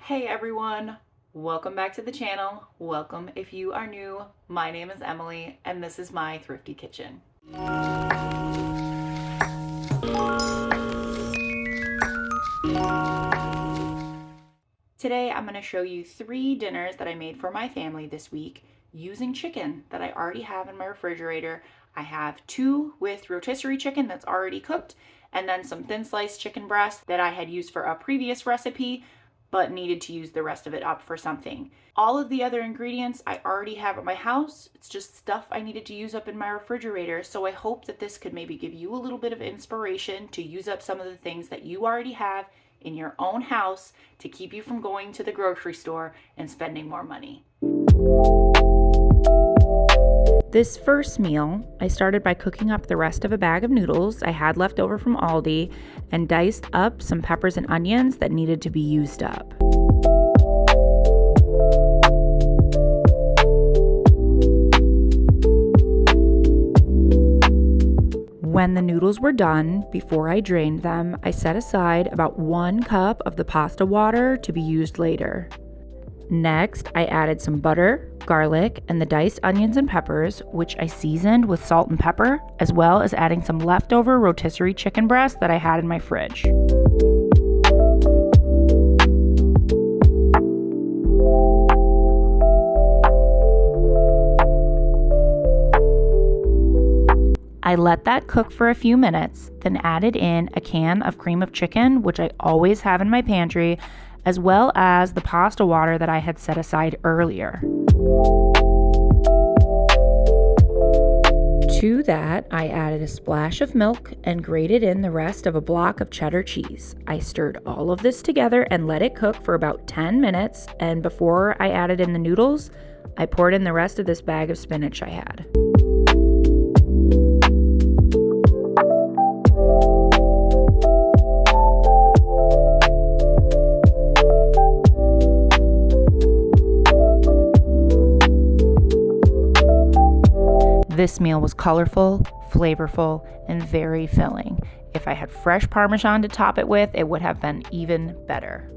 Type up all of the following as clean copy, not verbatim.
Hey everyone, welcome back to the channel. Welcome if you are new. My name is Emily and this is my thrifty kitchen. Today I'm going to show you 3 dinners that I made for my family this week using chicken that I already have in my refrigerator. I have 2 with rotisserie chicken that's already cooked, and then some thin sliced chicken breast that I had used for a previous recipe but needed to use the rest of it up for something. All of the other ingredients I already have at my house. It's just stuff I needed to use up in my refrigerator, so I hope that this could maybe give you a little bit of inspiration to use up some of the things that you already have in your own house to keep you from going to the grocery store and spending more money. This first meal, I started by cooking up the rest of a bag of noodles I had left over from Aldi and diced up some peppers and onions that needed to be used up. When the noodles were done, before I drained them, I set aside about 1 cup of the pasta water to be used later. Next, I added some butter, garlic, and the diced onions and peppers, which I seasoned with salt and pepper, as well as adding some leftover rotisserie chicken breast that I had in my fridge. I let that cook for a few minutes, then added in a can of cream of chicken, which I always have in my pantry, as well as the pasta water that I had set aside earlier. To that, I added a splash of milk and grated in the rest of a block of cheddar cheese. I stirred all of this together and let it cook for about 10 minutes, and before I added in the noodles, I poured in the rest of this bag of spinach I had. This meal was colorful, flavorful, and very filling. If I had fresh Parmesan to top it with, it would have been even better.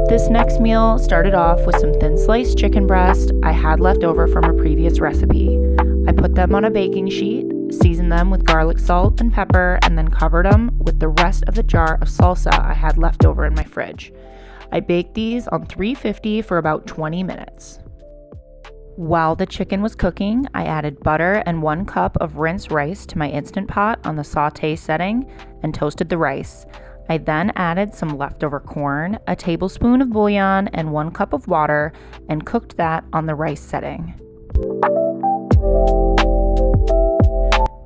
This next meal started off with some thin sliced chicken breast I had left over from a previous recipe. I put them on a baking sheet, seasoned them with garlic salt and pepper, and then covered them with the rest of the jar of salsa I had left over in my fridge. I baked these on 350 for about 20 minutes. While the chicken was cooking, I added butter and 1 cup of rinsed rice to my Instant Pot on the sauté setting and toasted the rice. I then added some leftover corn, a tablespoon of bouillon, and 1 cup of water and cooked that on the rice setting.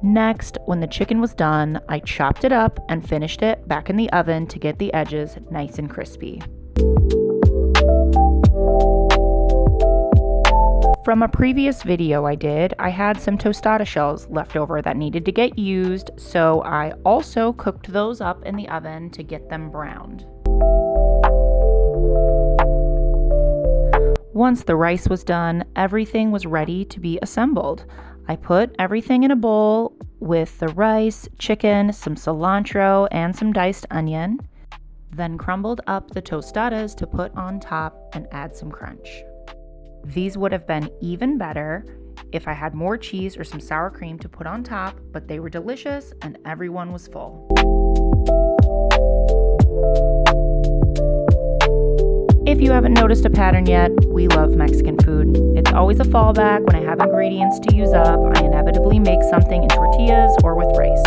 Next, when the chicken was done, I chopped it up and finished it back in the oven to get the edges nice and crispy. From a previous video I did, I had some tostada shells left over that needed to get used, so I also cooked those up in the oven to get them browned. Once the rice was done, everything was ready to be assembled. I put everything in a bowl with the rice, chicken, some cilantro, and some diced onion, then crumbled up the tostadas to put on top and add some crunch. These would have been even better if I had more cheese or some sour cream to put on top, but they were delicious and everyone was full. If you haven't noticed a pattern yet, we love Mexican food. It's always a fallback when I have ingredients to use up. I inevitably make something in tortillas or with rice.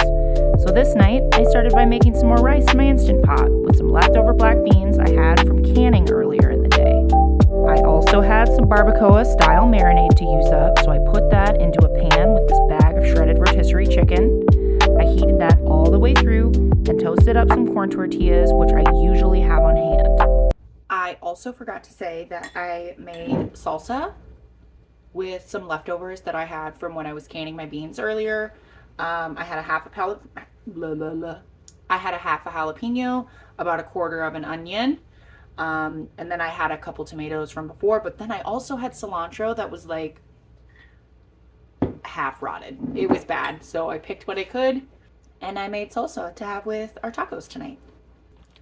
So this night, I started by making some more rice in my Instant Pot with some leftover black beans I had from canning earlier in the day. I also had some barbacoa style marinade to use up, so I put that into a pan with this bag of shredded rotisserie chicken. I heated that all the way through and toasted up some corn tortillas, which I usually have on hand. I also forgot to say that I made salsa with some leftovers that I had from when I was canning my beans earlier. I had a half a jalapeno, about 1/4 of an onion, and then I had a couple tomatoes from before, but then I also had cilantro that was like half rotted. It was bad, so I picked what I could And I made salsa to have with our tacos tonight.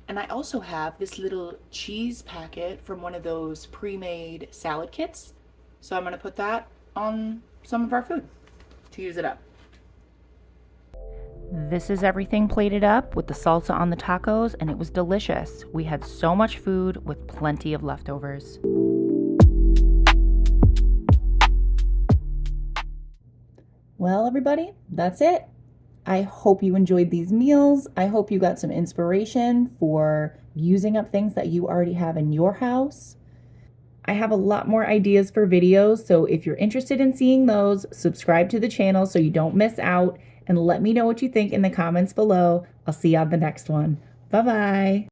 And I also have this little cheese packet from one of those pre-made salad kits. So I'm going to put that on some of our food to use it up. This is everything plated up with the salsa on the tacos, and it was delicious. We had so much food with plenty of leftovers. Well, everybody, that's it. I hope you enjoyed these meals. I hope you got some inspiration for using up things that you already have in your house. I have a lot more ideas for videos, so if you're interested in seeing those, subscribe to the channel so you don't miss out, and let me know what you think in the comments below. I'll see you on the next one. Bye-bye.